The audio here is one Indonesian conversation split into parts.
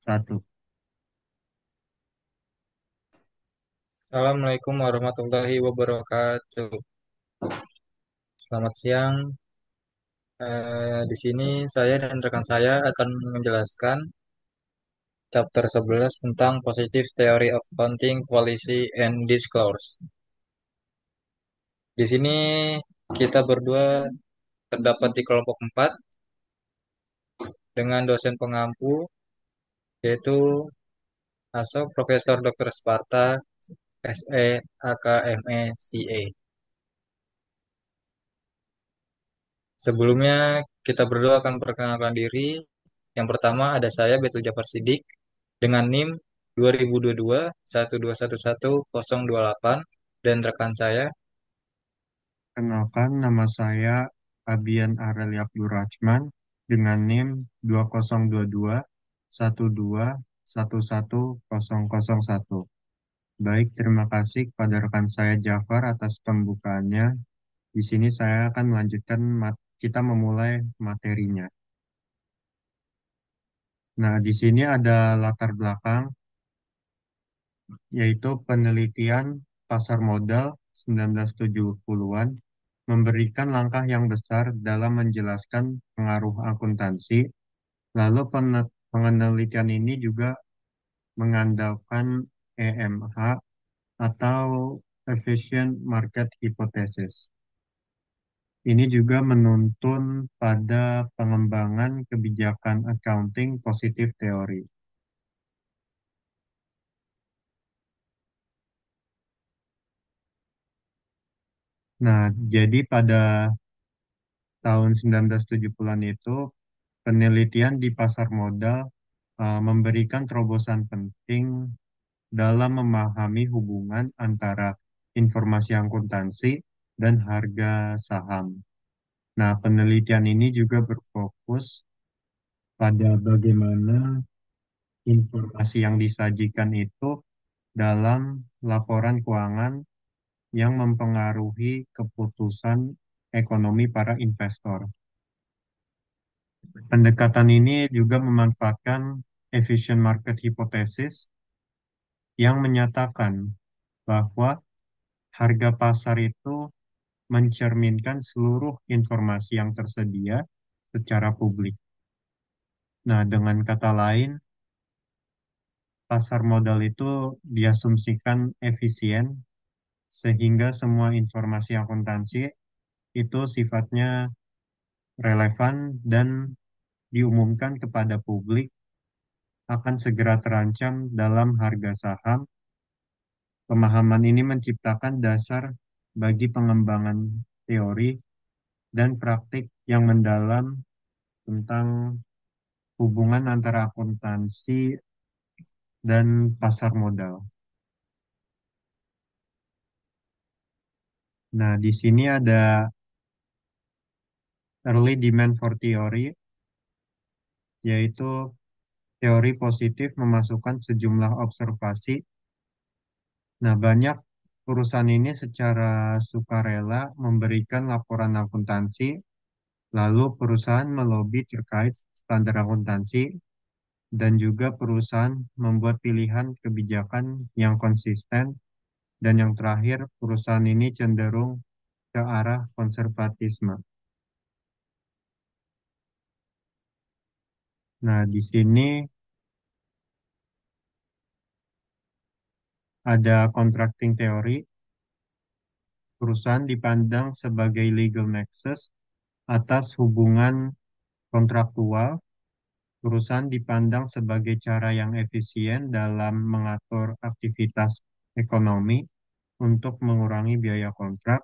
Satu. Assalamualaikum warahmatullahi wabarakatuh. Selamat siang. Di sini saya dan rekan saya akan menjelaskan chapter 11 tentang Positive Theory of Accounting, Policy and Discourse. Di sini kita berdua terdapat di kelompok 4 dengan dosen pengampu yaitu ASO Profesor Dr. Sparta, SE, AKME, CA. Sebelumnya kita berdua akan perkenalkan diri. Yang pertama ada saya Betul Jafar Sidik dengan NIM 2022 12111028 dan rekan saya. Kenalkan nama saya Abian Arelia Abdurrahman dengan NIM 2022 12111001. Baik, terima kasih kepada rekan saya Jafar atas pembukaannya. Di sini saya akan melanjutkan kita memulai materinya. Nah, di sini ada latar belakang yaitu penelitian pasar modal 1970-an memberikan langkah yang besar dalam menjelaskan pengaruh akuntansi. Lalu penelitian ini juga mengandalkan EMH atau Efficient Market Hypothesis. Ini juga menuntun pada pengembangan kebijakan accounting positif teori. Nah, jadi pada tahun 1970-an itu penelitian di pasar modal memberikan terobosan penting dalam memahami hubungan antara informasi akuntansi dan harga saham. Nah, penelitian ini juga berfokus pada bagaimana informasi yang disajikan itu dalam laporan keuangan yang mempengaruhi keputusan ekonomi para investor. Pendekatan ini juga memanfaatkan efficient market hypothesis yang menyatakan bahwa harga pasar itu mencerminkan seluruh informasi yang tersedia secara publik. Nah, dengan kata lain, pasar modal itu diasumsikan efisien sehingga semua informasi akuntansi itu sifatnya relevan dan diumumkan kepada publik akan segera terancam dalam harga saham. Pemahaman ini menciptakan dasar bagi pengembangan teori dan praktik yang mendalam tentang hubungan antara akuntansi dan pasar modal. Nah, di sini ada early demand for theory, yaitu teori positif memasukkan sejumlah observasi. Nah, banyak perusahaan ini secara sukarela memberikan laporan akuntansi, lalu perusahaan melobi terkait standar akuntansi, dan juga perusahaan membuat pilihan kebijakan yang konsisten, dan yang terakhir, perusahaan ini cenderung ke arah konservatisme. Nah, di sini ada contracting teori. Perusahaan dipandang sebagai legal nexus atas hubungan kontraktual. Perusahaan dipandang sebagai cara yang efisien dalam mengatur aktivitas ekonomi untuk mengurangi biaya kontrak.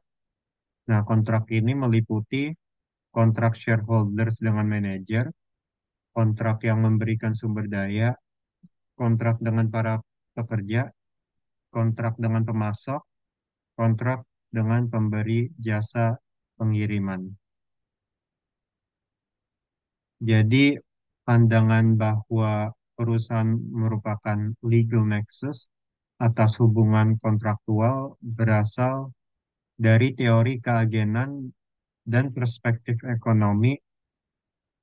Nah, kontrak ini meliputi kontrak shareholders dengan manajer, kontrak yang memberikan sumber daya, kontrak dengan para pekerja, kontrak dengan pemasok, kontrak dengan pemberi jasa pengiriman. Jadi, pandangan bahwa perusahaan merupakan legal nexus atas hubungan kontraktual berasal dari teori keagenan dan perspektif ekonomi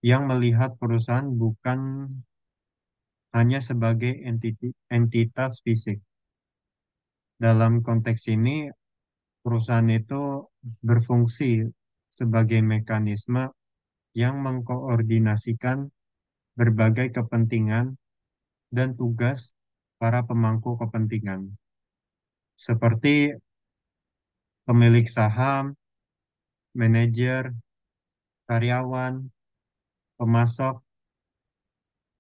yang melihat perusahaan bukan hanya sebagai entitas fisik. Dalam konteks ini, perusahaan itu berfungsi sebagai mekanisme yang mengkoordinasikan berbagai kepentingan dan tugas para pemangku kepentingan, seperti pemilik saham, manajer, karyawan, pemasok,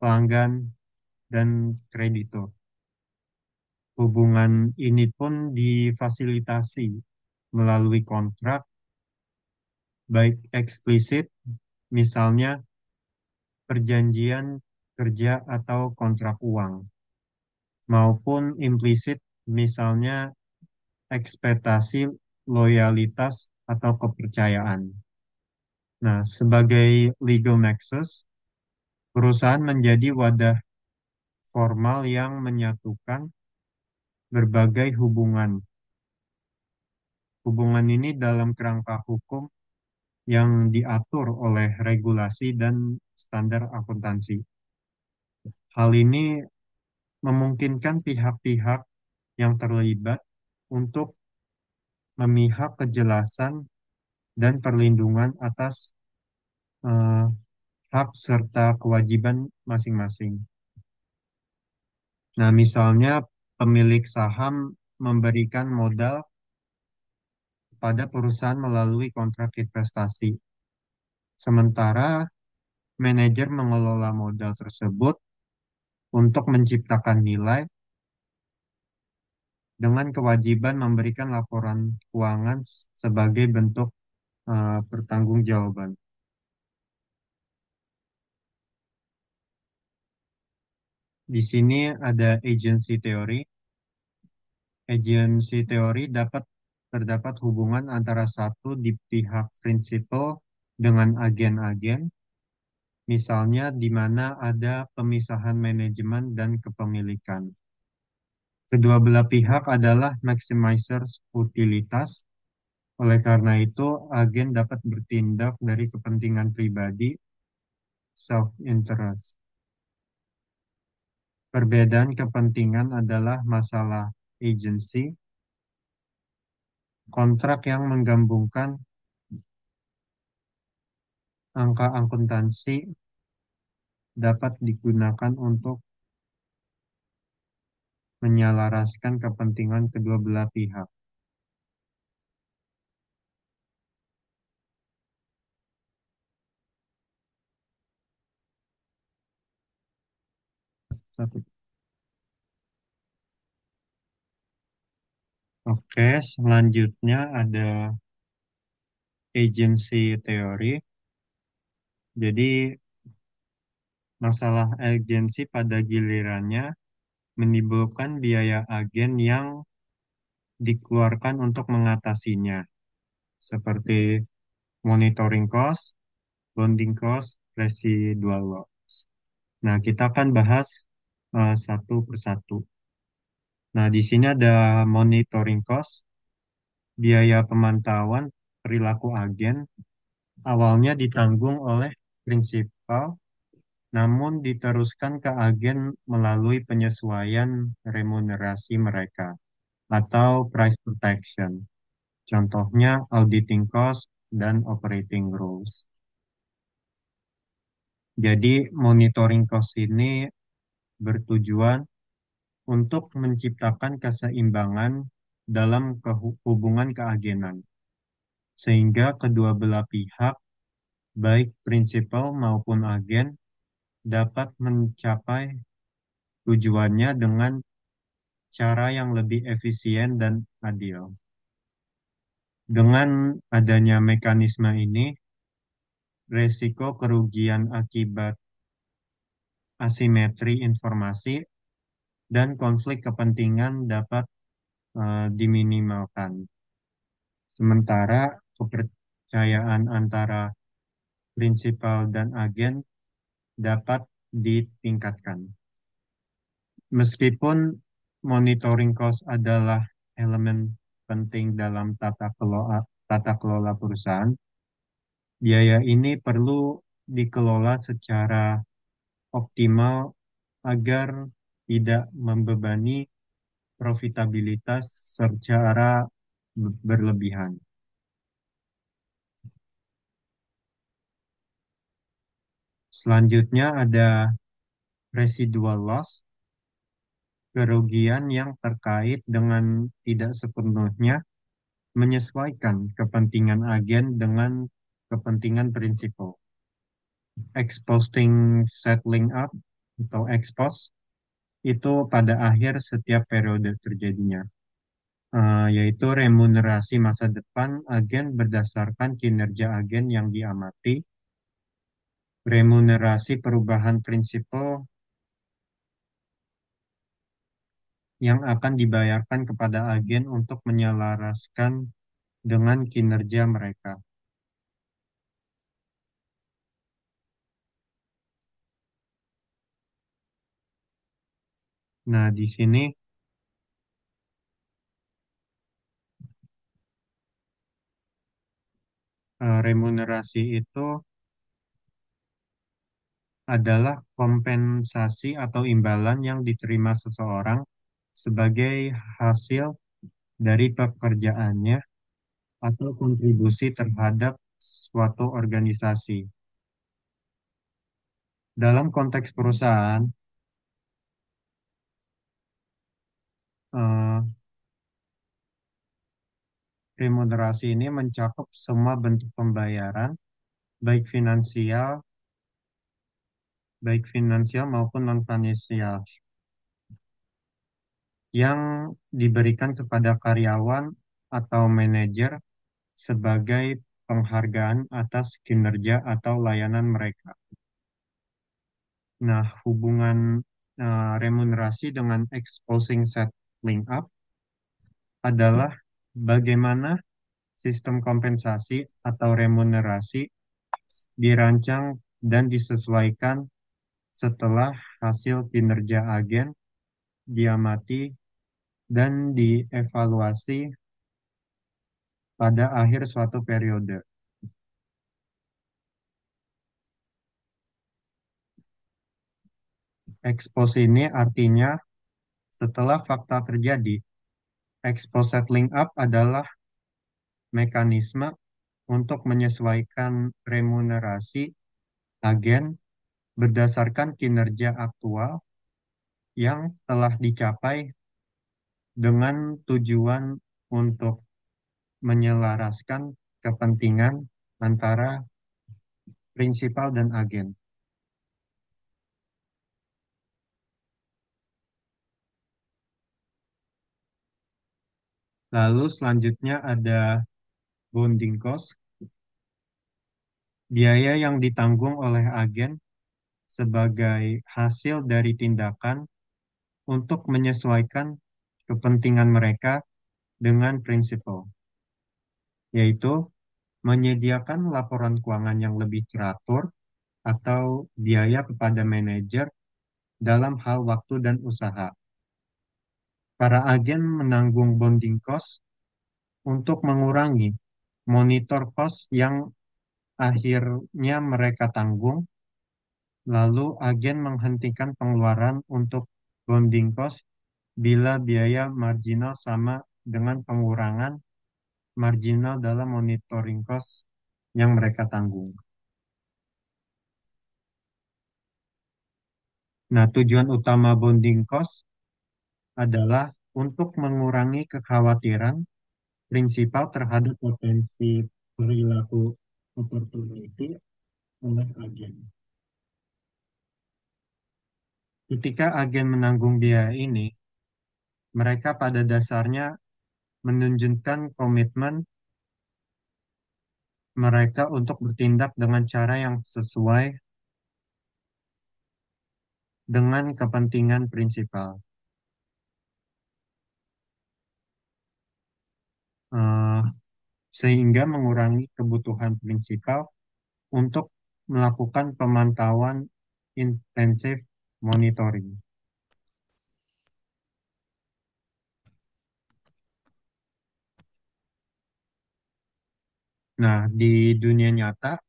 pelanggan, dan kreditur. Hubungan ini pun difasilitasi melalui kontrak, baik eksplisit, misalnya perjanjian kerja atau kontrak uang, maupun implisit, misalnya ekspektasi loyalitas atau kepercayaan. Nah, sebagai legal nexus, perusahaan menjadi wadah formal yang menyatukan berbagai hubungan. Hubungan ini dalam kerangka hukum yang diatur oleh regulasi dan standar akuntansi. Hal ini memungkinkan pihak-pihak yang terlibat untuk memihak kejelasan dan perlindungan atas eh, hak serta kewajiban masing-masing. Nah, misalnya pemilik saham memberikan modal pada perusahaan melalui kontrak investasi, sementara manajer mengelola modal tersebut untuk menciptakan nilai dengan kewajiban memberikan laporan keuangan sebagai bentuk pertanggungjawaban. Di sini ada agency teori. Agency teori terdapat hubungan antara satu di pihak prinsipal dengan agen-agen, misalnya di mana ada pemisahan manajemen dan kepemilikan. Kedua belah pihak adalah maximizers utilitas, oleh karena itu agen dapat bertindak dari kepentingan pribadi, self-interest. Perbedaan kepentingan adalah masalah agency, kontrak yang menggabungkan angka akuntansi dapat digunakan untuk menyelaraskan kepentingan kedua belah pihak. Satu. Oke, selanjutnya ada agency teori. Jadi, masalah agensi pada gilirannya menimbulkan biaya agen yang dikeluarkan untuk mengatasinya, seperti monitoring cost, bonding cost, residual loss. Nah, kita akan bahas satu persatu. Nah, di sini ada monitoring cost, biaya pemantauan perilaku agen, awalnya ditanggung oleh prinsipal, namun diteruskan ke agen melalui penyesuaian remunerasi mereka atau price protection. Contohnya auditing cost dan operating rules. Jadi monitoring cost ini bertujuan untuk menciptakan keseimbangan dalam hubungan keagenan, sehingga kedua belah pihak, baik prinsipal maupun agen, dapat mencapai tujuannya dengan cara yang lebih efisien dan adil. Dengan adanya mekanisme ini, resiko kerugian akibat asimetri informasi dan konflik kepentingan dapat diminimalkan. Sementara kepercayaan antara prinsipal dan agen dapat ditingkatkan. Meskipun monitoring cost adalah elemen penting dalam tata kelola perusahaan, biaya ini perlu dikelola secara optimal agar tidak membebani profitabilitas secara berlebihan. Selanjutnya ada residual loss, kerugian yang terkait dengan tidak sepenuhnya menyesuaikan kepentingan agen dengan kepentingan prinsipal. Exposing settling up atau expose itu pada akhir setiap periode terjadinya, yaitu remunerasi masa depan agen berdasarkan kinerja agen yang diamati, remunerasi perubahan prinsipal yang akan dibayarkan kepada agen untuk menyelaraskan dengan kinerja mereka. Nah, di sini remunerasi itu adalah kompensasi atau imbalan yang diterima seseorang sebagai hasil dari pekerjaannya atau kontribusi terhadap suatu organisasi. Dalam konteks perusahaan, eh, remunerasi ini mencakup semua bentuk pembayaran, baik finansial, maupun non-finansial, yang diberikan kepada karyawan atau manajer sebagai penghargaan atas kinerja atau layanan mereka. Nah, hubungan remunerasi dengan exposing settling up adalah bagaimana sistem kompensasi atau remunerasi dirancang dan disesuaikan setelah hasil kinerja agen diamati dan dievaluasi pada akhir suatu periode. Expose ini artinya setelah fakta terjadi, expose settling up adalah mekanisme untuk menyesuaikan remunerasi agen berdasarkan kinerja aktual yang telah dicapai dengan tujuan untuk menyelaraskan kepentingan antara prinsipal dan agen. Lalu selanjutnya ada bonding cost, biaya yang ditanggung oleh agen sebagai hasil dari tindakan untuk menyesuaikan kepentingan mereka dengan prinsipal, yaitu menyediakan laporan keuangan yang lebih teratur atau biaya kepada manajer dalam hal waktu dan usaha. Para agen menanggung bonding cost untuk mengurangi monitor cost yang akhirnya mereka tanggung, lalu agen menghentikan pengeluaran untuk bonding cost bila biaya marginal sama dengan pengurangan marginal dalam monitoring cost yang mereka tanggung. Nah, tujuan utama bonding cost adalah untuk mengurangi kekhawatiran prinsipal terhadap potensi perilaku opportunity oleh agen. Ketika agen menanggung biaya ini, mereka pada dasarnya menunjukkan komitmen mereka untuk bertindak dengan cara yang sesuai dengan kepentingan prinsipal, eh, sehingga mengurangi kebutuhan prinsipal untuk melakukan pemantauan intensif monitoring. Nah, di dunia nyata,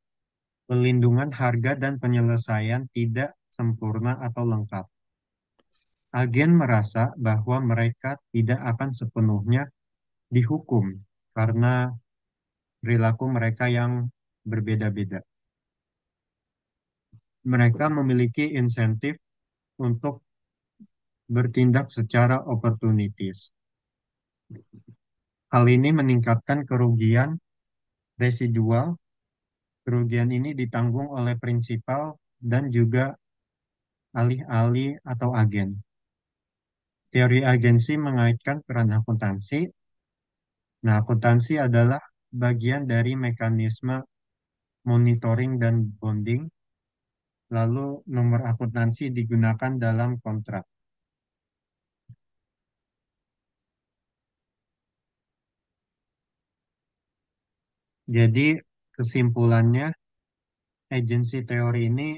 pelindungan harga dan penyelesaian tidak sempurna atau lengkap. Agen merasa bahwa mereka tidak akan sepenuhnya dihukum karena perilaku mereka yang berbeda-beda. Mereka memiliki insentif untuk bertindak secara oportunitis. Hal ini meningkatkan kerugian residual. Kerugian ini ditanggung oleh prinsipal dan juga alih-alih atau agen. Teori agensi mengaitkan peran akuntansi. Nah, akuntansi adalah bagian dari mekanisme monitoring dan bonding. Lalu nomor akuntansi digunakan dalam kontrak. Jadi kesimpulannya, agensi teori ini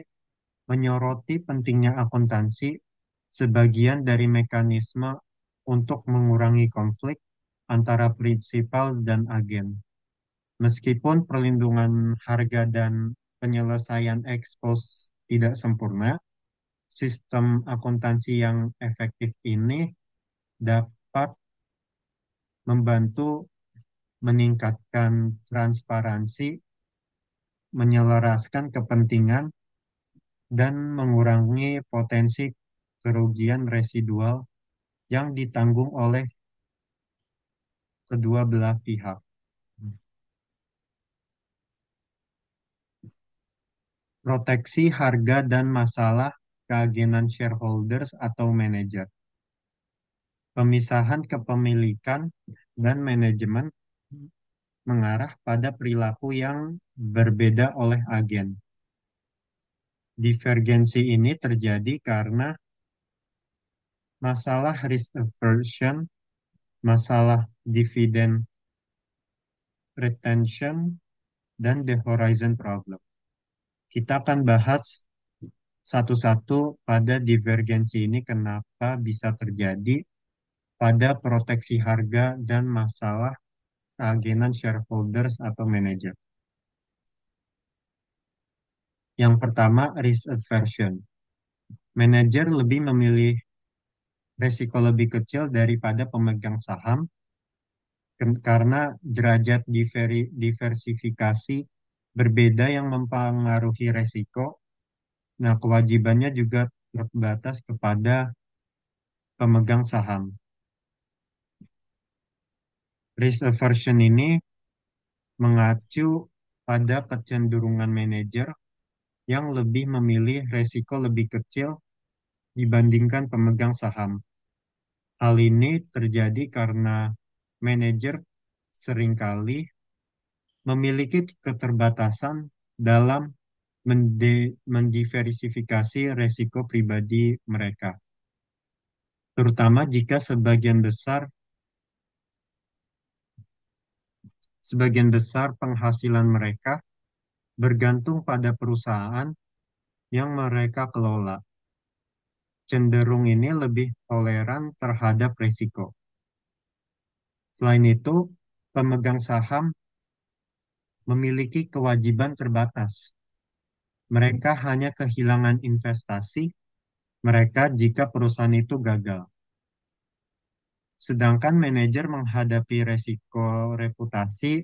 menyoroti pentingnya akuntansi sebagian dari mekanisme untuk mengurangi konflik antara prinsipal dan agen. Meskipun perlindungan harga dan penyelesaian ekspos tidak sempurna, sistem akuntansi yang efektif ini dapat membantu meningkatkan transparansi, menyelaraskan kepentingan, dan mengurangi potensi kerugian residual yang ditanggung oleh kedua belah pihak. Proteksi harga dan masalah keagenan shareholders atau manajer. Pemisahan kepemilikan dan manajemen mengarah pada perilaku yang berbeda oleh agen. Divergensi ini terjadi karena masalah risk aversion, masalah dividend retention, dan the horizon problem. Kita akan bahas satu-satu pada divergensi ini kenapa bisa terjadi pada proteksi harga dan masalah keagenan shareholders atau manajer. Yang pertama, risk aversion. Manajer lebih memilih resiko lebih kecil daripada pemegang saham karena derajat diversifikasi berbeda yang mempengaruhi resiko. Nah, kewajibannya juga terbatas kepada pemegang saham. Risk aversion ini mengacu pada kecenderungan manajer yang lebih memilih resiko lebih kecil dibandingkan pemegang saham. Hal ini terjadi karena manajer seringkali memiliki keterbatasan dalam mendiversifikasi resiko pribadi mereka, terutama jika sebagian besar penghasilan mereka bergantung pada perusahaan yang mereka kelola. Cenderung ini lebih toleran terhadap risiko. Selain itu, pemegang saham memiliki kewajiban terbatas. Mereka hanya kehilangan investasi mereka jika perusahaan itu gagal. Sedangkan manajer menghadapi resiko reputasi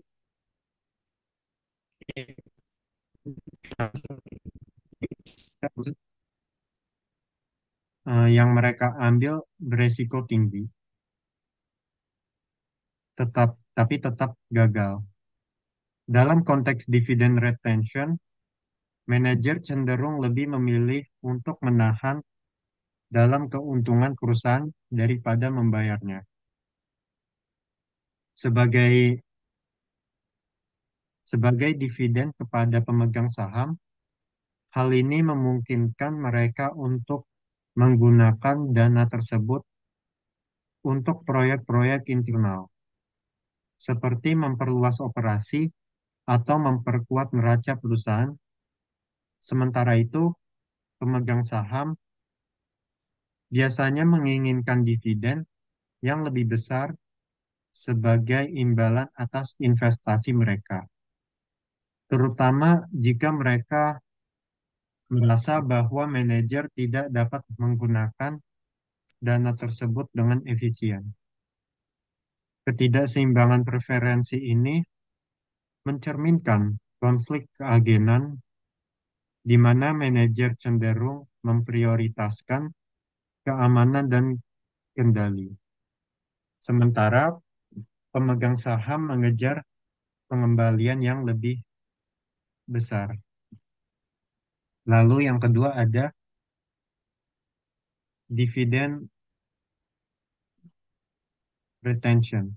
yang mereka ambil beresiko tinggi, tapi tetap gagal. Dalam konteks dividend retention, manajer cenderung lebih memilih untuk menahan dalam keuntungan perusahaan daripada membayarnya. Sebagai sebagai dividen kepada pemegang saham, hal ini memungkinkan mereka untuk menggunakan dana tersebut untuk proyek-proyek internal, seperti memperluas operasi atau memperkuat neraca perusahaan. Sementara itu, pemegang saham biasanya menginginkan dividen yang lebih besar sebagai imbalan atas investasi mereka, terutama jika mereka merasa bahwa manajer tidak dapat menggunakan dana tersebut dengan efisien. Ketidakseimbangan preferensi ini mencerminkan konflik keagenan di mana manajer cenderung memprioritaskan keamanan dan kendali. Sementara pemegang saham mengejar pengembalian yang lebih besar. Lalu yang kedua ada dividen retention.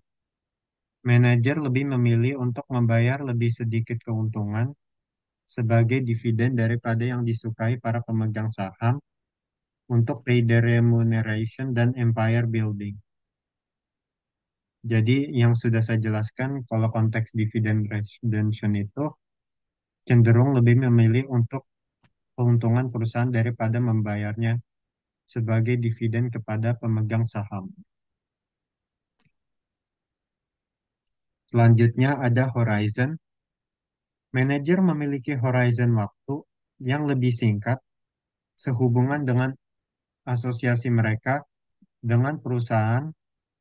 Manajer lebih memilih untuk membayar lebih sedikit keuntungan sebagai dividen daripada yang disukai para pemegang saham untuk payday remuneration dan empire building. Jadi yang sudah saya jelaskan, kalau konteks dividen redemption itu cenderung lebih memilih untuk keuntungan perusahaan daripada membayarnya sebagai dividen kepada pemegang saham. Selanjutnya ada horizon. Manajer memiliki horizon waktu yang lebih singkat sehubungan dengan asosiasi mereka dengan perusahaan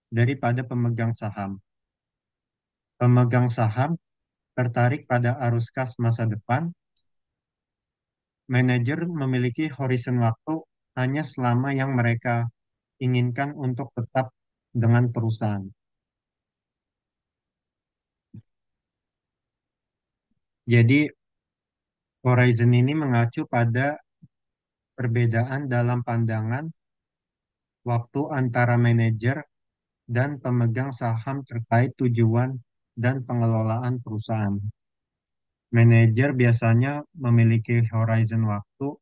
daripada pemegang saham. Pemegang saham tertarik pada arus kas masa depan. Manajer memiliki horizon waktu hanya selama yang mereka inginkan untuk tetap dengan perusahaan. Jadi horizon ini mengacu pada perbedaan dalam pandangan waktu antara manajer dan pemegang saham terkait tujuan dan pengelolaan perusahaan. Manajer biasanya memiliki horizon waktu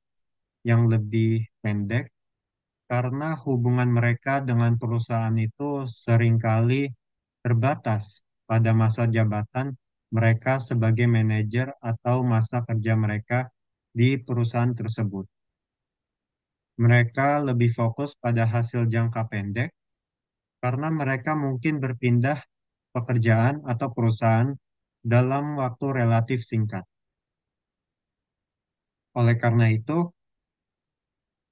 yang lebih pendek karena hubungan mereka dengan perusahaan itu seringkali terbatas pada masa jabatan mereka sebagai manajer atau masa kerja mereka di perusahaan tersebut. Mereka lebih fokus pada hasil jangka pendek karena mereka mungkin berpindah pekerjaan atau perusahaan dalam waktu relatif singkat. Oleh karena itu,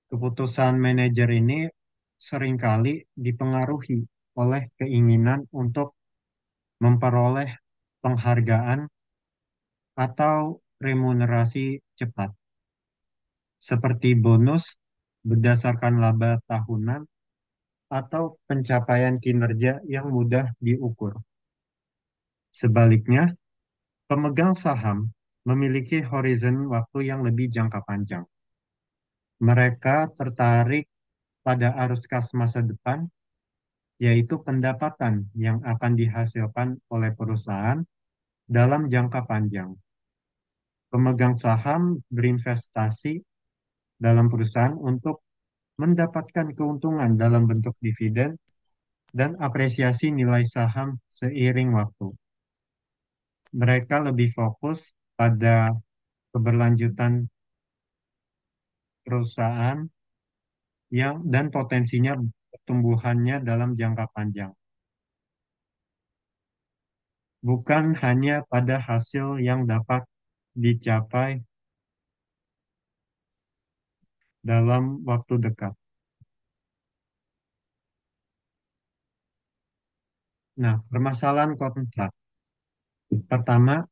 keputusan manajer ini seringkali dipengaruhi oleh keinginan untuk memperoleh penghargaan atau remunerasi cepat, seperti bonus berdasarkan laba tahunan atau pencapaian kinerja yang mudah diukur. Sebaliknya, pemegang saham memiliki horizon waktu yang lebih jangka panjang. Mereka tertarik pada arus kas masa depan, yaitu pendapatan yang akan dihasilkan oleh perusahaan dalam jangka panjang. Pemegang saham berinvestasi dalam perusahaan untuk mendapatkan keuntungan dalam bentuk dividen dan apresiasi nilai saham seiring waktu. Mereka lebih fokus pada keberlanjutan perusahaan yang dan potensinya pertumbuhannya dalam jangka panjang, bukan hanya pada hasil yang dapat dicapai dalam waktu dekat. Nah, permasalahan kontrak. Pertama,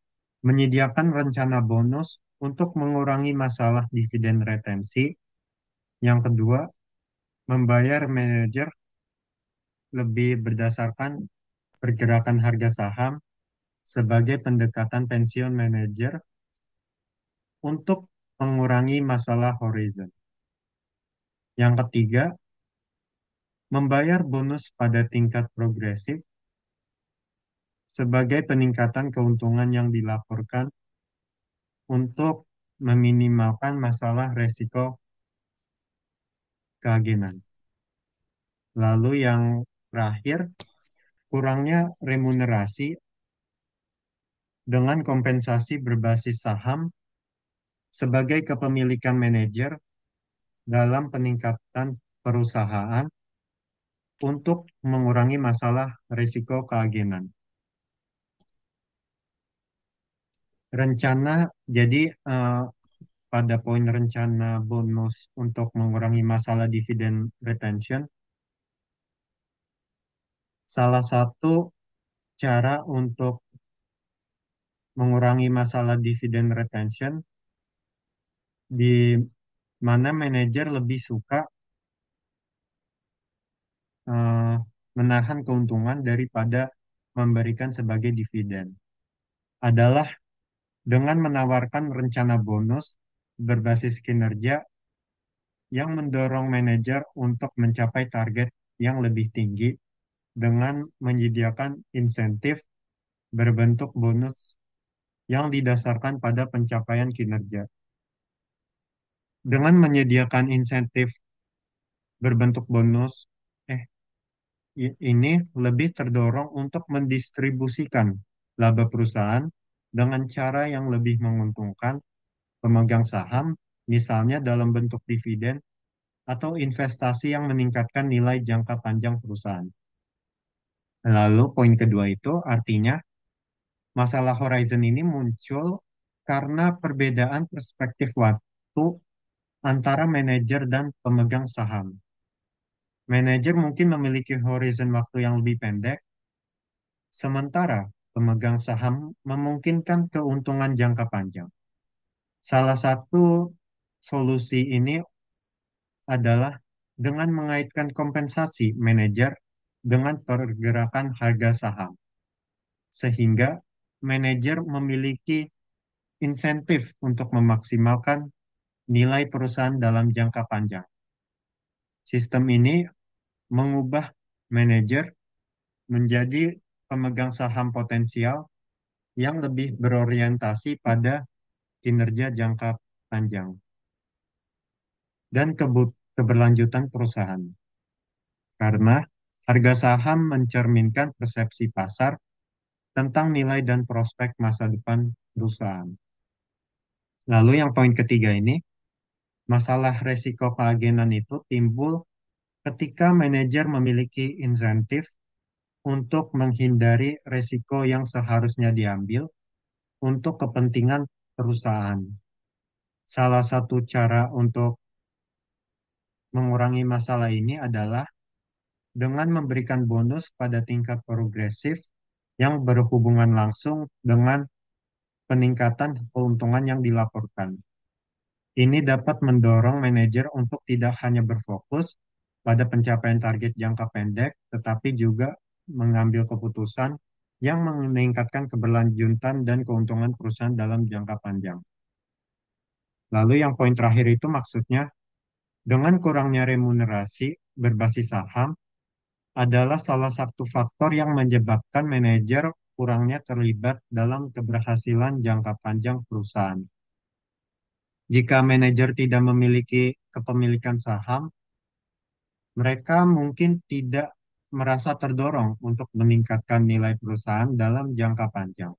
menyediakan rencana bonus untuk mengurangi masalah dividen retensi. Yang kedua, membayar manajer lebih berdasarkan pergerakan harga saham sebagai pendekatan pensiun manajer untuk mengurangi masalah horizon. Yang ketiga, membayar bonus pada tingkat progresif sebagai peningkatan keuntungan yang dilaporkan untuk meminimalkan masalah resiko keagenan. Lalu yang terakhir, kurangnya remunerasi dengan kompensasi berbasis saham sebagai kepemilikan manajer dalam peningkatan perusahaan untuk mengurangi masalah risiko keagenan. Rencana, jadi pada poin rencana bonus untuk mengurangi masalah dividen retention, salah satu cara untuk mengurangi masalah dividen retention di mana manajer lebih suka eh, menahan keuntungan daripada memberikan sebagai dividen adalah dengan menawarkan rencana bonus berbasis kinerja yang mendorong manajer untuk mencapai target yang lebih tinggi dengan menyediakan insentif berbentuk bonus yang didasarkan pada pencapaian kinerja. Dengan menyediakan insentif berbentuk bonus, eh ini lebih terdorong untuk mendistribusikan laba perusahaan dengan cara yang lebih menguntungkan pemegang saham, misalnya dalam bentuk dividen atau investasi yang meningkatkan nilai jangka panjang perusahaan. Lalu poin kedua itu artinya masalah horizon ini muncul karena perbedaan perspektif waktu antara manajer dan pemegang saham. Manajer mungkin memiliki horizon waktu yang lebih pendek, sementara pemegang saham memungkinkan keuntungan jangka panjang. Salah satu solusi ini adalah dengan mengaitkan kompensasi manajer dengan pergerakan harga saham, sehingga manajer memiliki insentif untuk memaksimalkan nilai perusahaan dalam jangka panjang. Sistem ini mengubah manajer menjadi pemegang saham potensial yang lebih berorientasi pada kinerja jangka panjang dan keberlanjutan perusahaan. Karena harga saham mencerminkan persepsi pasar tentang nilai dan prospek masa depan perusahaan. Lalu yang poin ketiga ini, masalah resiko keagenan itu timbul ketika manajer memiliki insentif untuk menghindari resiko yang seharusnya diambil untuk kepentingan perusahaan. Salah satu cara untuk mengurangi masalah ini adalah dengan memberikan bonus pada tingkat progresif yang berhubungan langsung dengan peningkatan keuntungan yang dilaporkan. Ini dapat mendorong manajer untuk tidak hanya berfokus pada pencapaian target jangka pendek, tetapi juga mengambil keputusan yang meningkatkan keberlanjutan dan keuntungan perusahaan dalam jangka panjang. Lalu yang poin terakhir itu maksudnya dengan kurangnya remunerasi berbasis saham adalah salah satu faktor yang menyebabkan manajer kurangnya terlibat dalam keberhasilan jangka panjang perusahaan. Jika manajer tidak memiliki kepemilikan saham, mereka mungkin tidak merasa terdorong untuk meningkatkan nilai perusahaan dalam jangka panjang,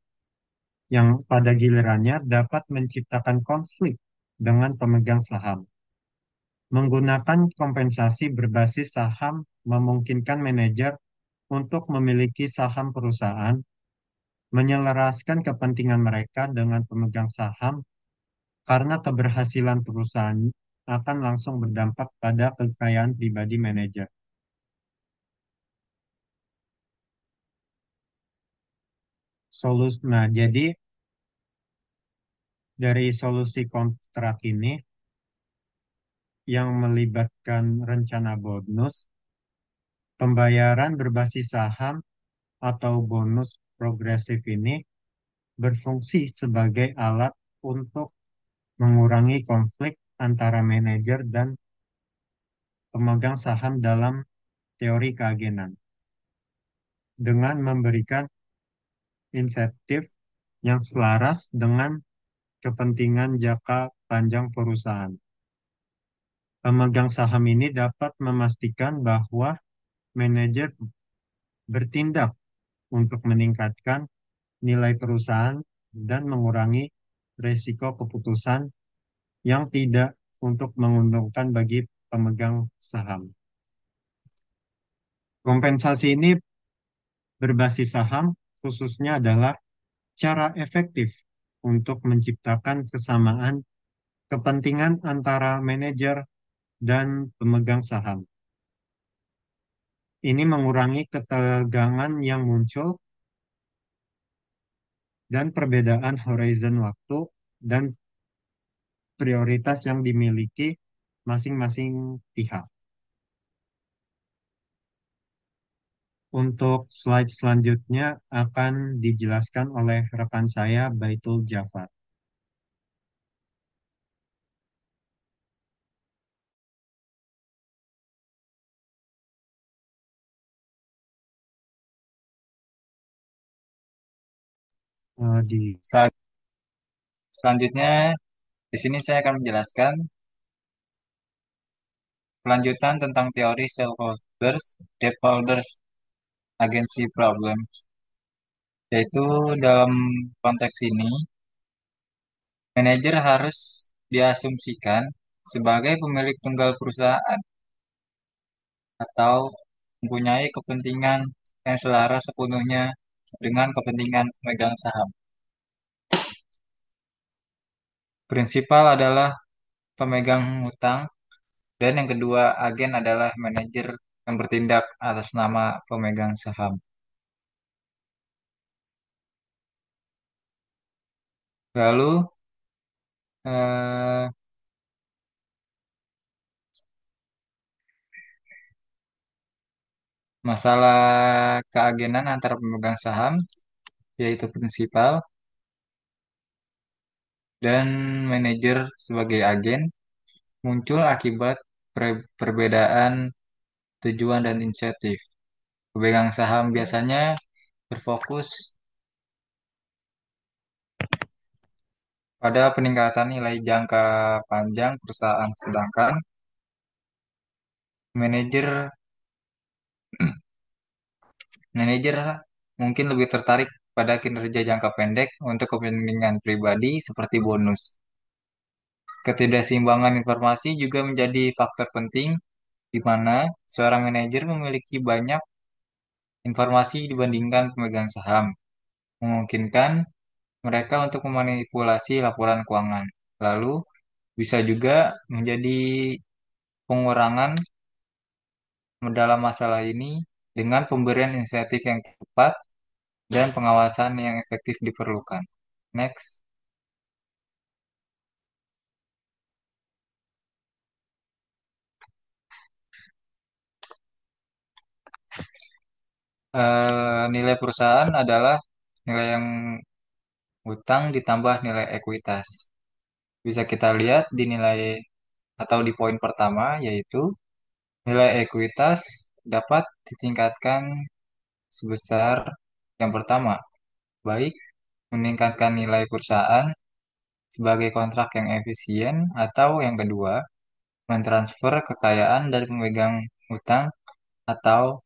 yang pada gilirannya dapat menciptakan konflik dengan pemegang saham. Menggunakan kompensasi berbasis saham memungkinkan manajer untuk memiliki saham perusahaan, menyelaraskan kepentingan mereka dengan pemegang saham karena keberhasilan perusahaan akan langsung berdampak pada kekayaan pribadi manajer. Nah, jadi dari solusi kontrak ini yang melibatkan rencana bonus, pembayaran berbasis saham atau bonus progresif ini berfungsi sebagai alat untuk mengurangi konflik antara manajer dan pemegang saham dalam teori keagenan dengan memberikan insentif yang selaras dengan kepentingan jangka panjang perusahaan. Pemegang saham ini dapat memastikan bahwa manajer bertindak untuk meningkatkan nilai perusahaan dan mengurangi risiko keputusan yang tidak untuk menguntungkan bagi pemegang saham. Kompensasi ini berbasis saham khususnya adalah cara efektif untuk menciptakan kesamaan kepentingan antara manajer dan pemegang saham. Ini mengurangi ketegangan yang muncul dan perbedaan horizon waktu dan prioritas yang dimiliki masing-masing pihak. Untuk slide selanjutnya akan dijelaskan oleh rekan saya, Baitul Jafar. Di Sel- Selanjutnya, di sini saya akan menjelaskan kelanjutan tentang teori stakeholders, stakeholders agency problems, yaitu dalam konteks ini, manajer harus diasumsikan sebagai pemilik tunggal perusahaan atau mempunyai kepentingan yang selaras sepenuhnya dengan kepentingan pemegang saham. Prinsipal adalah pemegang hutang dan yang kedua agen adalah manajer yang bertindak atas nama pemegang saham. Lalu eh, masalah keagenan antara pemegang saham yaitu prinsipal dan manajer sebagai agen muncul akibat perbedaan tujuan dan insentif. Pemegang saham biasanya berfokus pada peningkatan nilai jangka panjang perusahaan, sedangkan manajer manajer mungkin lebih tertarik pada kinerja jangka pendek untuk kepentingan pribadi seperti bonus. Ketidakseimbangan informasi juga menjadi faktor penting di mana seorang manajer memiliki banyak informasi dibandingkan pemegang saham, memungkinkan mereka untuk memanipulasi laporan keuangan. Lalu, bisa juga menjadi pengurangan dalam masalah ini dengan pemberian insentif yang tepat dan pengawasan yang efektif diperlukan. Next. Nilai perusahaan adalah nilai yang utang ditambah nilai ekuitas. Bisa kita lihat di nilai atau di poin pertama, yaitu nilai ekuitas dapat ditingkatkan sebesar yang pertama, baik meningkatkan nilai perusahaan sebagai kontrak yang efisien, atau yang kedua, mentransfer kekayaan dari pemegang utang atau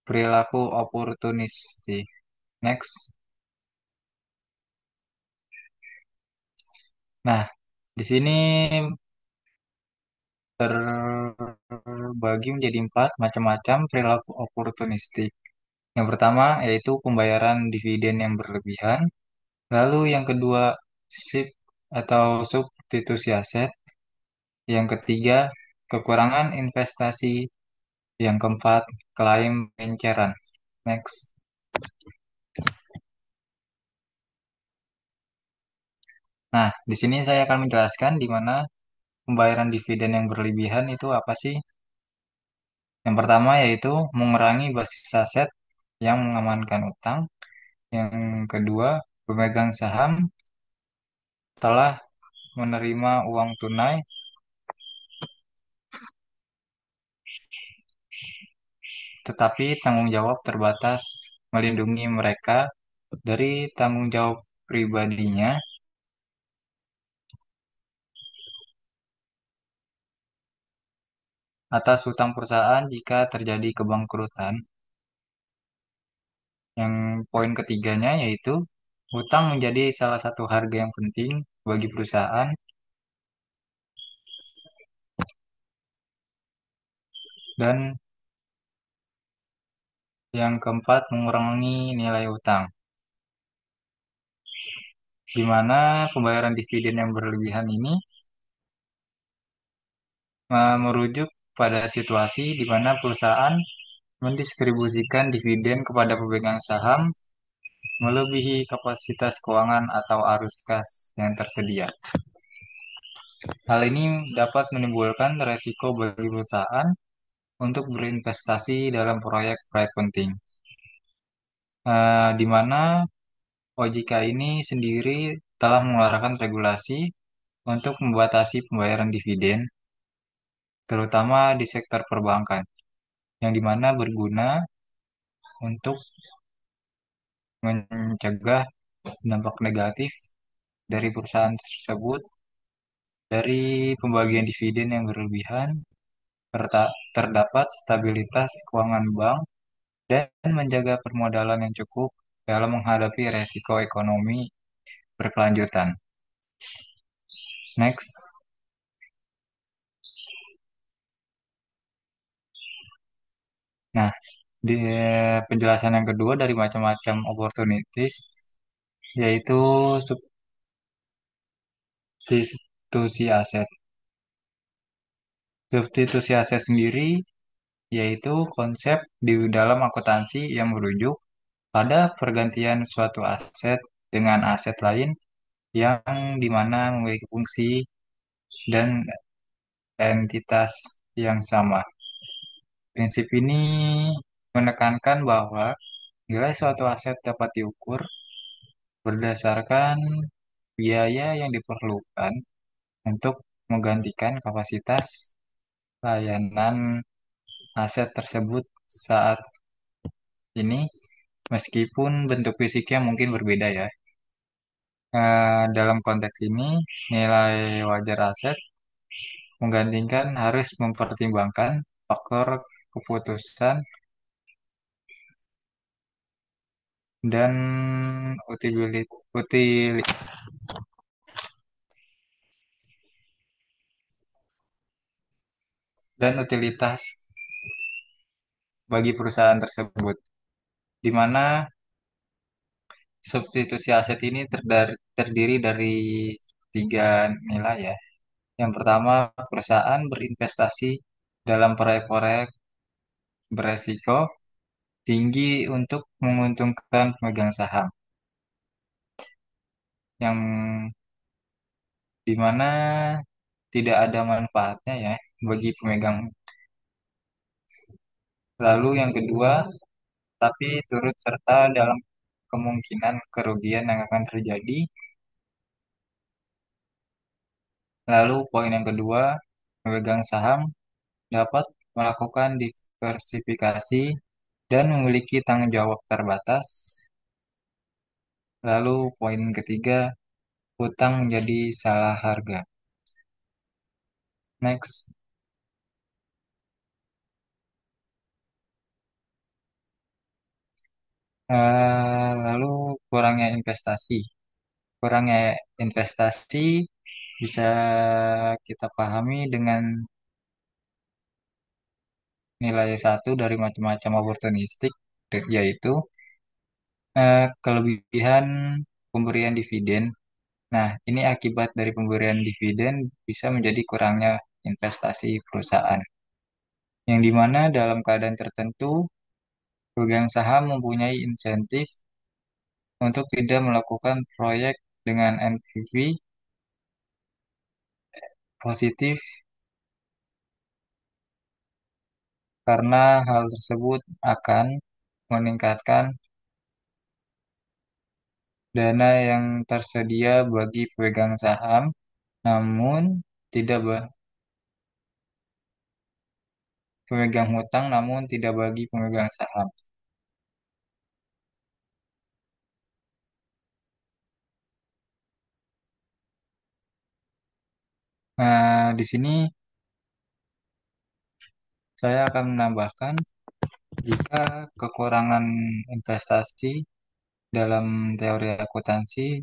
perilaku oportunistik. Next. Nah, di sini terbagi menjadi empat macam-macam perilaku oportunistik. Yang pertama yaitu pembayaran dividen yang berlebihan. Lalu yang kedua, SIP atau substitusi aset. Yang ketiga, kekurangan investasi. Yang keempat, klaim penceran. Next. Nah, di sini saya akan menjelaskan di mana pembayaran dividen yang berlebihan itu apa sih? Yang pertama yaitu mengurangi basis aset yang mengamankan utang. Yang kedua, pemegang saham telah menerima uang tunai, tetapi tanggung jawab terbatas melindungi mereka dari tanggung jawab pribadinya atas hutang perusahaan jika terjadi kebangkrutan. Yang poin ketiganya yaitu hutang menjadi salah satu harga yang penting bagi perusahaan. Dan yang keempat, mengurangi nilai hutang, di mana pembayaran dividen yang berlebihan ini merujuk pada situasi di mana perusahaan mendistribusikan dividen kepada pemegang saham melebihi kapasitas keuangan atau arus kas yang tersedia. Hal ini dapat menimbulkan resiko bagi perusahaan untuk berinvestasi dalam proyek-proyek penting, di mana OJK ini sendiri telah mengeluarkan regulasi untuk membatasi pembayaran dividen, terutama di sektor perbankan, yang dimana berguna untuk mencegah dampak negatif dari perusahaan tersebut dari pembagian dividen yang berlebihan, terdapat stabilitas keuangan bank, dan menjaga permodalan yang cukup dalam menghadapi resiko ekonomi berkelanjutan. Next. Nah, di penjelasan yang kedua dari macam-macam opportunities, yaitu substitusi aset. Substitusi aset sendiri yaitu konsep di dalam akuntansi yang merujuk pada pergantian suatu aset dengan aset lain yang dimana memiliki fungsi dan entitas yang sama. Prinsip ini menekankan bahwa nilai suatu aset dapat diukur berdasarkan biaya yang diperlukan untuk menggantikan kapasitas layanan aset tersebut saat ini, meskipun bentuk fisiknya mungkin berbeda ya. Dalam konteks ini, nilai wajar aset menggantikan harus mempertimbangkan faktor keputusan dan utilitas bagi perusahaan tersebut, di mana substitusi aset ini terdiri dari tiga nilai ya. Yang pertama, perusahaan berinvestasi dalam proyek-proyek beresiko tinggi untuk menguntungkan pemegang saham, yang dimana tidak ada manfaatnya ya bagi pemegang. Lalu yang kedua, tapi turut serta dalam kemungkinan kerugian yang akan terjadi. Lalu poin yang kedua, pemegang saham dapat melakukan diversifikasi dan memiliki tanggung jawab terbatas. Lalu poin ketiga, hutang menjadi salah harga. Next. Lalu kurangnya investasi. Kurangnya investasi bisa kita pahami dengan nilai satu dari macam-macam opportunistik, yaitu kelebihan pemberian dividen. Nah, ini akibat dari pemberian dividen bisa menjadi kurangnya investasi perusahaan. Yang dimana dalam keadaan tertentu, pemegang saham mempunyai insentif untuk tidak melakukan proyek dengan NPV positif karena hal tersebut akan meningkatkan dana yang tersedia bagi pemegang saham, namun tidak pemegang hutang, namun tidak bagi pemegang saham. Nah, di sini saya akan menambahkan jika kekurangan investasi dalam teori akuntansi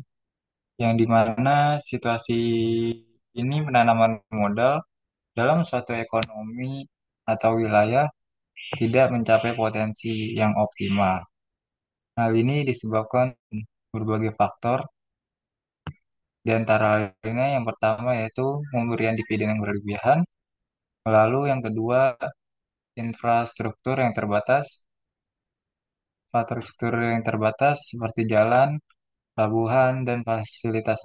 yang dimana situasi ini penanaman modal dalam suatu ekonomi atau wilayah tidak mencapai potensi yang optimal. Hal ini disebabkan berbagai faktor, di antara lainnya yang pertama yaitu pemberian dividen yang berlebihan, Lalu yang kedua, infrastruktur yang terbatas. Infrastruktur yang terbatas seperti jalan, pelabuhan, dan fasilitas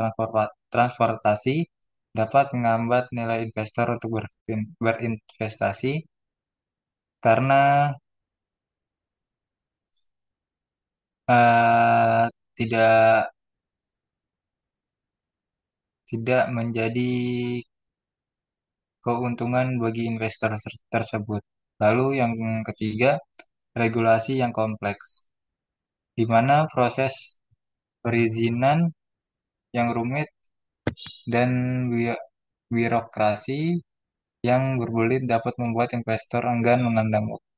transportasi dapat menghambat nilai investor untuk berinvestasi karena tidak tidak menjadi keuntungan bagi investor tersebut. Lalu yang ketiga, regulasi yang kompleks, di mana proses perizinan yang rumit dan birokrasi yang berbelit dapat membuat investor enggan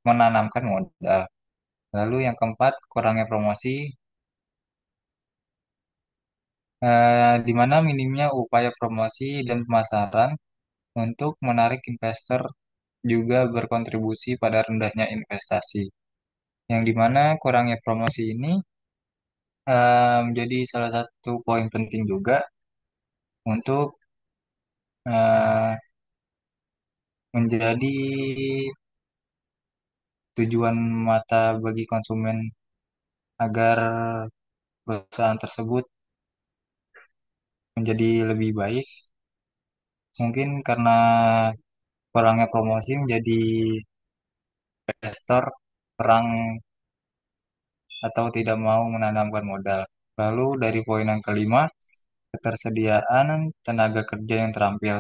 menanamkan modal. Lalu yang keempat, kurangnya promosi, di mana minimnya upaya promosi dan pemasaran untuk menarik investor juga berkontribusi pada rendahnya investasi. Yang di mana kurangnya promosi ini menjadi salah satu poin penting juga untuk eh, menjadi tujuan mata bagi konsumen agar perusahaan tersebut menjadi lebih baik. Mungkin karena kurangnya promosi menjadi investor kurang atau tidak mau menanamkan modal. Lalu dari poin yang kelima, ketersediaan tenaga kerja yang terampil.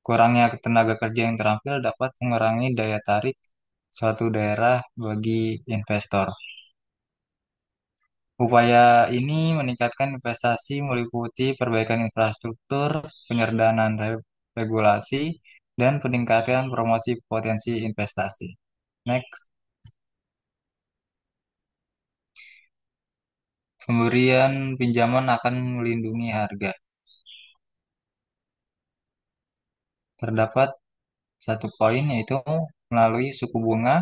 Kurangnya tenaga kerja yang terampil dapat mengurangi daya tarik suatu daerah bagi investor. Upaya ini meningkatkan investasi meliputi perbaikan infrastruktur, penyederhanaan regulasi, dan peningkatan promosi potensi investasi. Next, pemberian pinjaman akan melindungi harga. Terdapat satu poin yaitu melalui suku bunga,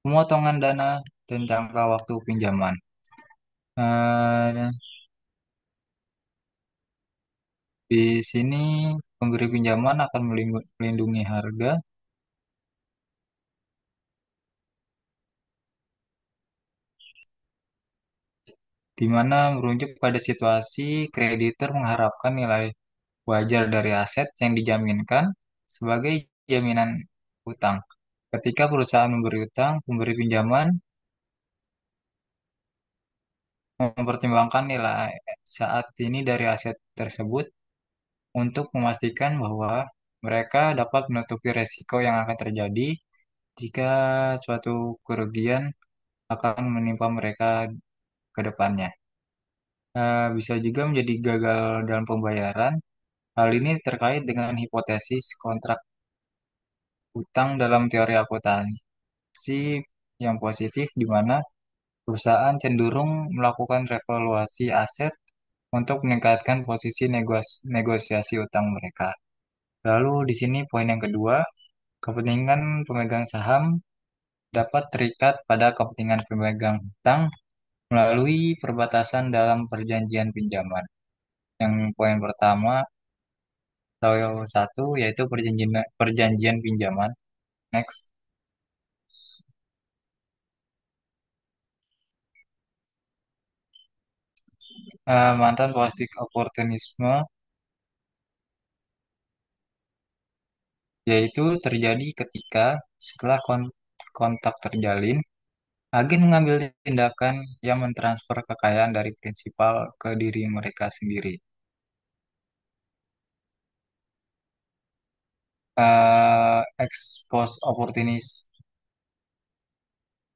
pemotongan dana, dan jangka waktu pinjaman. Eh, di sini pemberi pinjaman akan melindungi harga, di mana merujuk pada situasi kreditur mengharapkan nilai wajar dari aset yang dijaminkan sebagai jaminan utang. Ketika perusahaan memberi utang, pemberi pinjaman mempertimbangkan nilai saat ini dari aset tersebut untuk memastikan bahwa mereka dapat menutupi resiko yang akan terjadi jika suatu kerugian akan menimpa mereka ke depannya. Bisa juga menjadi gagal dalam pembayaran. Hal ini terkait dengan hipotesis kontrak utang dalam teori akuntansi yang positif, di mana perusahaan cenderung melakukan revaluasi aset untuk meningkatkan posisi negosiasi utang mereka. Lalu di sini poin yang kedua, kepentingan pemegang saham dapat terikat pada kepentingan pemegang hutang melalui perbatasan dalam perjanjian pinjaman. Yang poin pertama atau satu yaitu perjanjian pinjaman. Next, mantan plastik oportunisme yaitu terjadi ketika setelah kontak terjalin, agen mengambil tindakan yang mentransfer kekayaan dari prinsipal ke diri mereka sendiri. Ex post opportunist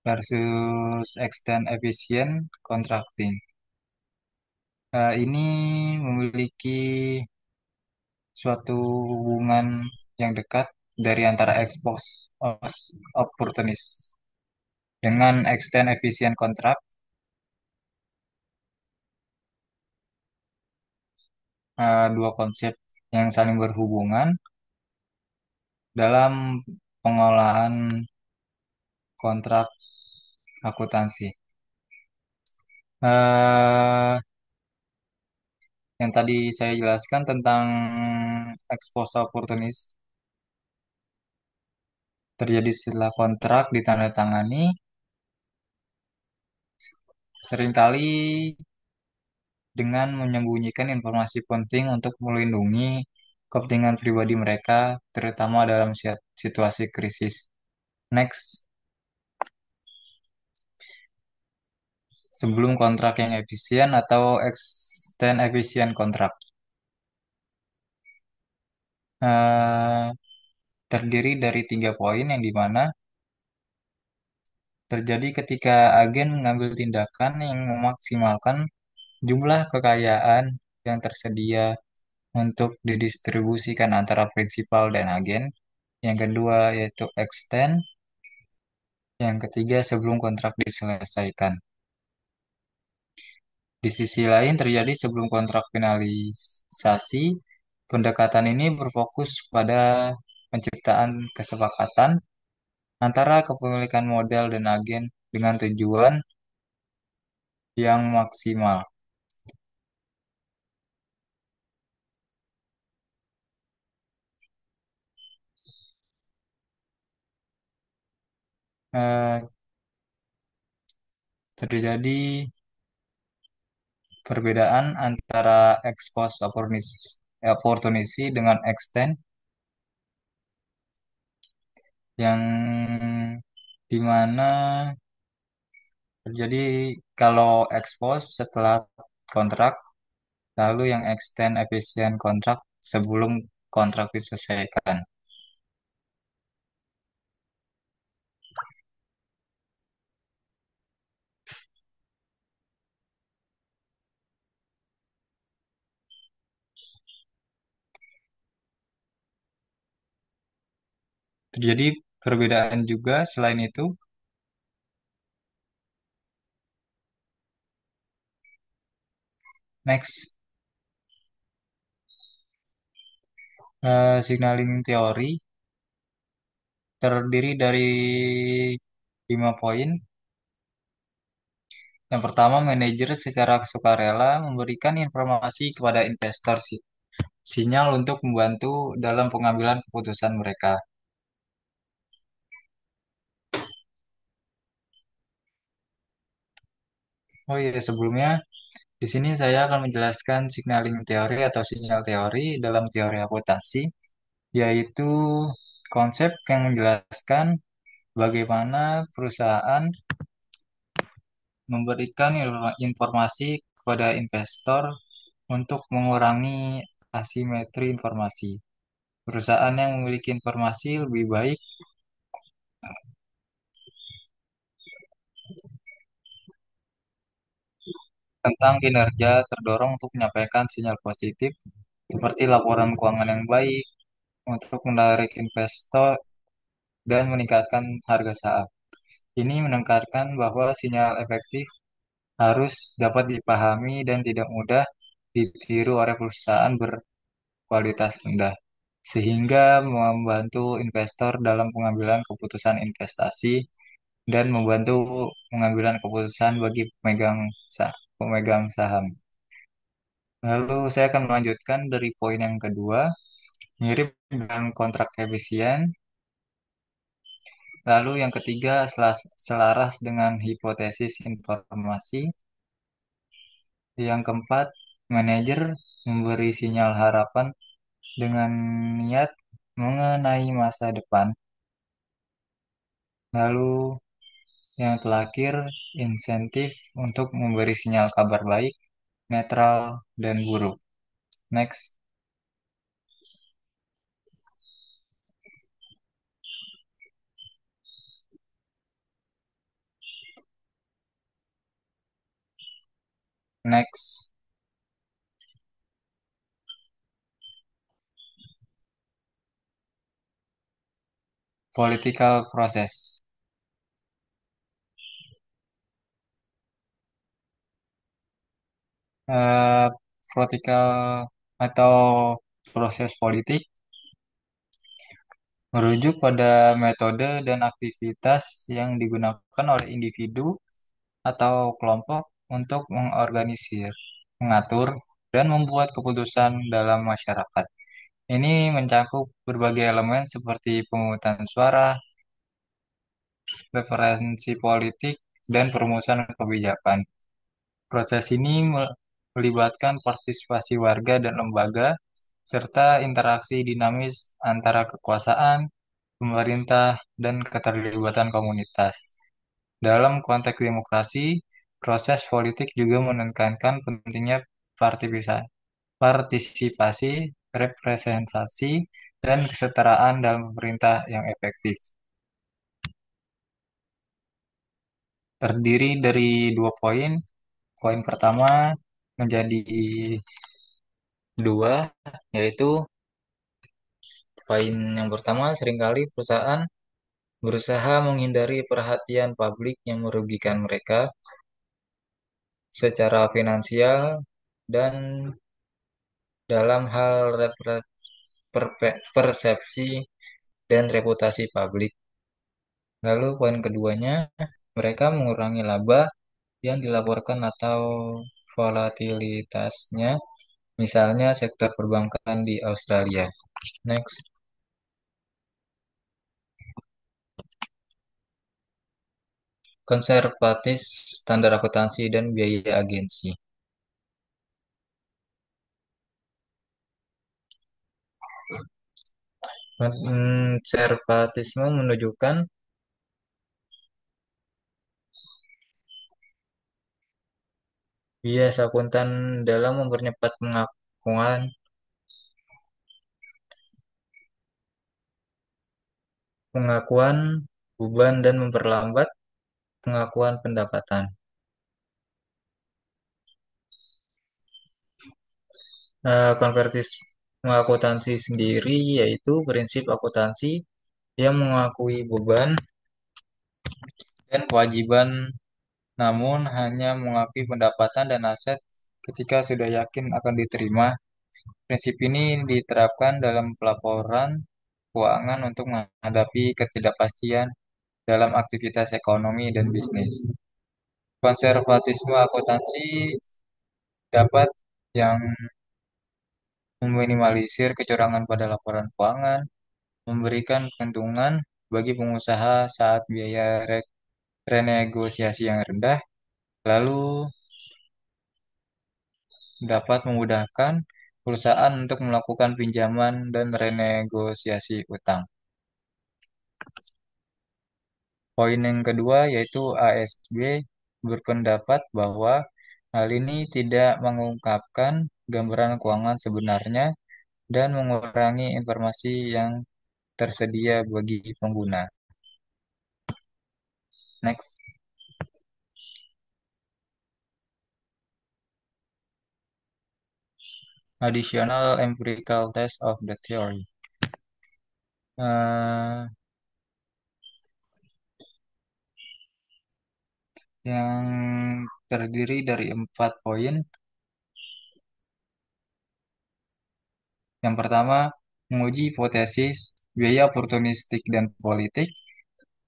versus extend efficient contracting. Ini memiliki suatu hubungan yang dekat dari antara ex post opportunist dengan extend efficient contract, dua konsep yang saling berhubungan dalam pengolahan kontrak akuntansi. Eh, yang tadi saya jelaskan tentang ex post opportunist terjadi setelah kontrak ditandatangani, seringkali dengan menyembunyikan informasi penting untuk melindungi kepentingan pribadi mereka, terutama dalam situasi krisis. Next, sebelum kontrak yang efisien atau extend efisien kontrak. Eh, terdiri dari 3 poin yang dimana terjadi ketika agen mengambil tindakan yang memaksimalkan jumlah kekayaan yang tersedia untuk didistribusikan antara prinsipal dan agen. Yang kedua yaitu extend. Yang ketiga sebelum kontrak diselesaikan. Di sisi lain terjadi sebelum kontrak finalisasi, pendekatan ini berfokus pada penciptaan kesepakatan antara kepemilikan modal dan agen dengan tujuan yang maksimal. Eh, terjadi perbedaan antara expose opportunity dengan extend yang dimana terjadi kalau expose setelah kontrak, lalu yang extend efisien kontrak sebelum kontrak diselesaikan. Terjadi perbedaan juga selain itu. Next, signaling teori terdiri dari 5 poin. Yang pertama, manajer secara sukarela memberikan informasi kepada investor sinyal untuk membantu dalam pengambilan keputusan mereka. Oh iya, sebelumnya di sini saya akan menjelaskan signaling teori atau sinyal teori dalam teori akuntansi, yaitu konsep yang menjelaskan bagaimana perusahaan memberikan informasi kepada investor untuk mengurangi asimetri informasi. Perusahaan yang memiliki informasi lebih baik tentang kinerja terdorong untuk menyampaikan sinyal positif seperti laporan keuangan yang baik untuk menarik investor dan meningkatkan harga saham. Ini menekankan bahwa sinyal efektif harus dapat dipahami dan tidak mudah ditiru oleh perusahaan berkualitas rendah, sehingga membantu investor dalam pengambilan keputusan investasi dan membantu pengambilan keputusan bagi pemegang saham. Lalu saya akan melanjutkan dari poin yang kedua, mirip dengan kontrak efisien. Lalu yang ketiga, selaras dengan hipotesis informasi. Yang keempat, manajer memberi sinyal harapan dengan niat mengenai masa depan. Lalu yang terakhir, insentif untuk memberi sinyal kabar baik, netral, dan buruk. Next, next, political process. Eh, Political atau proses politik merujuk pada metode dan aktivitas yang digunakan oleh individu atau kelompok untuk mengorganisir, mengatur, dan membuat keputusan dalam masyarakat. Ini mencakup berbagai elemen seperti pemungutan suara, referensi politik, dan perumusan kebijakan. Proses ini melibatkan partisipasi warga dan lembaga, serta interaksi dinamis antara kekuasaan, pemerintah, dan keterlibatan komunitas. Dalam konteks demokrasi, proses politik juga menekankan pentingnya partisipasi, representasi, dan kesetaraan dalam pemerintah yang efektif. Terdiri dari dua poin. Poin pertama menjadi dua, yaitu poin yang pertama seringkali perusahaan berusaha menghindari perhatian publik yang merugikan mereka secara finansial dan dalam hal persepsi dan reputasi publik. Lalu poin keduanya, mereka mengurangi laba yang dilaporkan atau volatilitasnya, misalnya sektor perbankan di Australia. Next, konservatis, standar akuntansi, dan biaya agensi. Konservatisme menunjukkan bias akuntan dalam mempercepat pengakuan beban dan memperlambat pengakuan pendapatan. Konvertisme akuntansi sendiri yaitu prinsip akuntansi yang mengakui beban dan kewajiban namun hanya mengakui pendapatan dan aset ketika sudah yakin akan diterima. Prinsip ini diterapkan dalam pelaporan keuangan untuk menghadapi ketidakpastian dalam aktivitas ekonomi dan bisnis. Konservatisme akuntansi dapat yang meminimalisir kecurangan pada laporan keuangan, memberikan keuntungan bagi pengusaha saat biaya renegosiasi yang rendah, lalu dapat memudahkan perusahaan untuk melakukan pinjaman dan renegosiasi utang. Poin yang kedua yaitu ASB berpendapat bahwa hal ini tidak mengungkapkan gambaran keuangan sebenarnya dan mengurangi informasi yang tersedia bagi pengguna. Next, additional empirical test of the theory. Eh, yang terdiri dari 4 poin. Yang pertama, menguji hipotesis biaya oportunistik dan politik.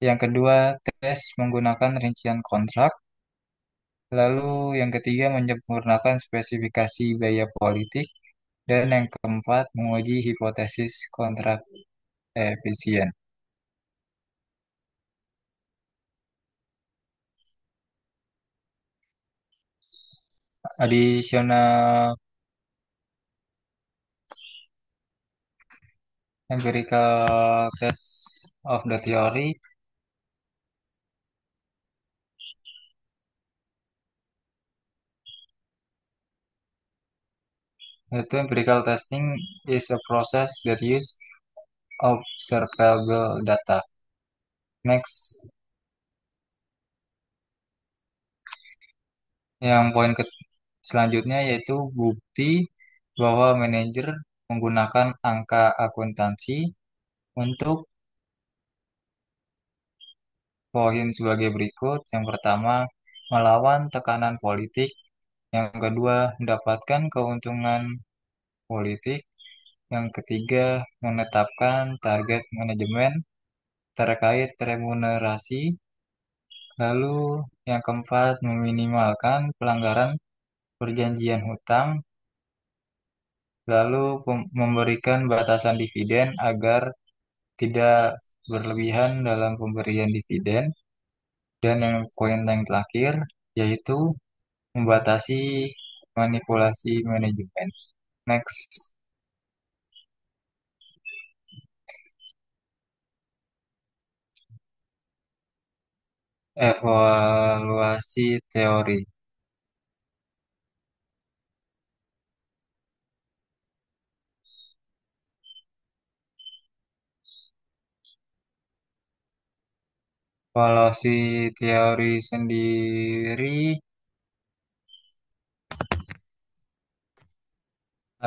Yang kedua, tes menggunakan rincian kontrak. Lalu yang ketiga, menyempurnakan spesifikasi biaya politik. Dan yang keempat, menguji hipotesis kontrak efisien. Additional empirical test of the theory. Yaitu empirical testing is a process that use observable data. Next, yang poin selanjutnya yaitu bukti bahwa manajer menggunakan angka akuntansi untuk poin sebagai berikut. Yang pertama, melawan tekanan politik. Yang kedua, mendapatkan keuntungan politik. Yang ketiga, menetapkan target manajemen terkait remunerasi. Lalu yang keempat, meminimalkan pelanggaran perjanjian hutang. Lalu memberikan batasan dividen agar tidak berlebihan dalam pemberian dividen. Dan yang poin yang terakhir yaitu membatasi manipulasi manajemen. Next, evaluasi teori. Evaluasi teori sendiri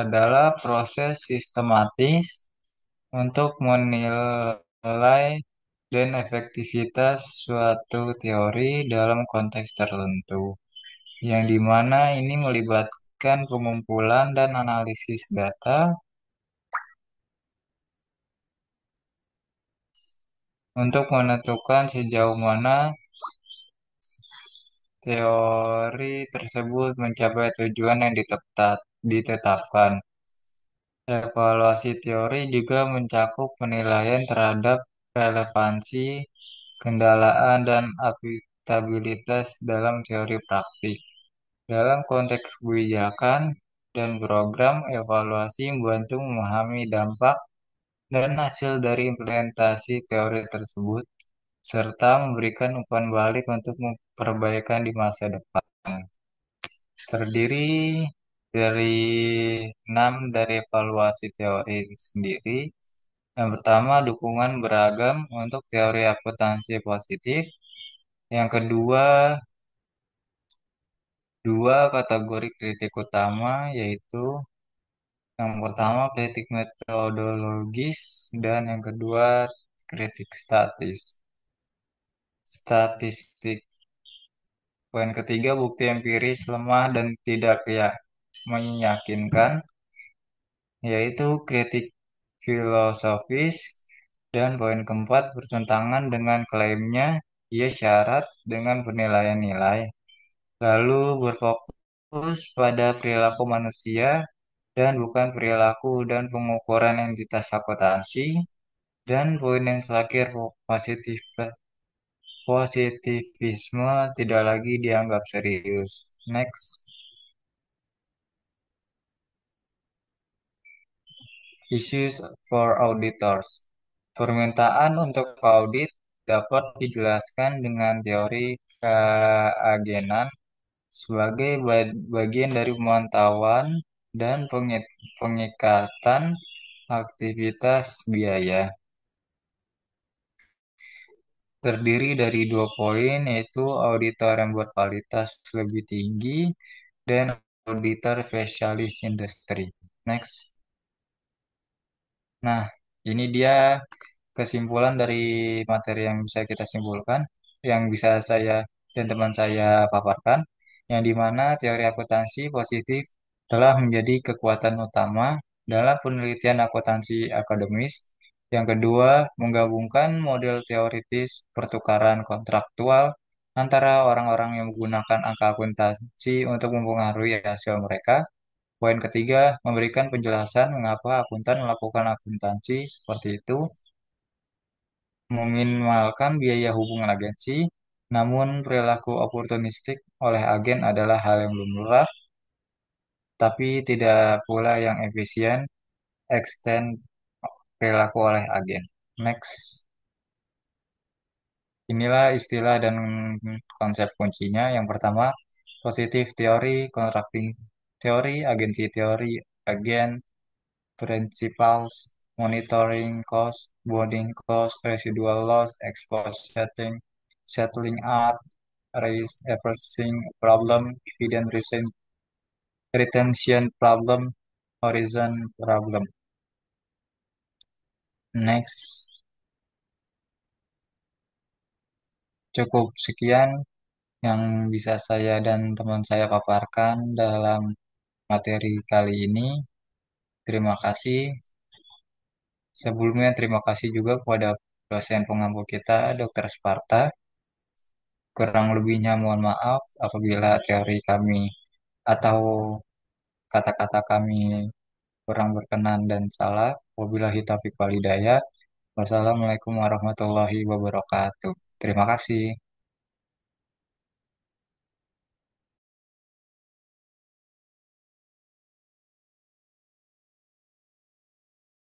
adalah proses sistematis untuk menilai dan efektivitas suatu teori dalam konteks tertentu, yang dimana ini melibatkan pengumpulan dan analisis data untuk menentukan sejauh mana teori tersebut mencapai tujuan yang ditetapkan. Evaluasi teori juga mencakup penilaian terhadap relevansi, kendalaan, dan aplikabilitas dalam teori praktik. Dalam konteks kebijakan dan program, evaluasi membantu memahami dampak dan hasil dari implementasi teori tersebut, serta memberikan umpan balik untuk perbaikan di masa depan. Terdiri dari 6 dari evaluasi teori sendiri. Yang pertama, dukungan beragam untuk teori akuntansi positif. Yang kedua, dua kategori kritik utama, yaitu yang pertama kritik metodologis dan yang kedua kritik statistik. Poin ketiga, bukti empiris lemah dan tidak meyakinkan, yaitu kritik filosofis. Dan poin keempat, bertentangan dengan klaimnya, ia syarat dengan penilaian nilai. Lalu berfokus pada perilaku manusia dan bukan perilaku dan pengukuran entitas akuntansi. Dan poin yang terakhir, positivisme tidak lagi dianggap serius. Next, issues for auditors. Permintaan untuk audit dapat dijelaskan dengan teori keagenan sebagai bagian dari pemantauan dan pengikatan aktivitas biaya. Terdiri dari dua poin, yaitu auditor yang berkualitas lebih tinggi dan auditor spesialis industri. Next. Nah, ini dia kesimpulan dari materi yang bisa kita simpulkan, yang bisa saya dan teman saya paparkan, yang dimana teori akuntansi positif telah menjadi kekuatan utama dalam penelitian akuntansi akademis. Yang kedua, menggabungkan model teoritis pertukaran kontraktual antara orang-orang yang menggunakan angka akuntansi untuk mempengaruhi hasil mereka. Poin ketiga, memberikan penjelasan mengapa akuntan melakukan akuntansi seperti itu, meminimalkan biaya hubungan agensi, namun perilaku oportunistik oleh agen adalah hal yang lumrah, tapi tidak pula yang efisien, extend perilaku oleh agen. Next, inilah istilah dan konsep kuncinya. Yang pertama, positif teori, contracting teori, agensi teori, agen, principles, monitoring cost, boarding cost, residual loss, exposed settling up, raise everything problem, dividend retention problem, horizon problem. Next, cukup sekian yang bisa saya dan teman saya paparkan dalam materi kali ini. Terima kasih. Sebelumnya terima kasih juga kepada dosen pengampu kita, Dr. Sparta. Kurang lebihnya mohon maaf apabila teori kami atau kata-kata kami kurang berkenan dan salah. Wabillahi taufiq wal hidayah. Wassalamualaikum warahmatullahi wabarakatuh. Terima kasih.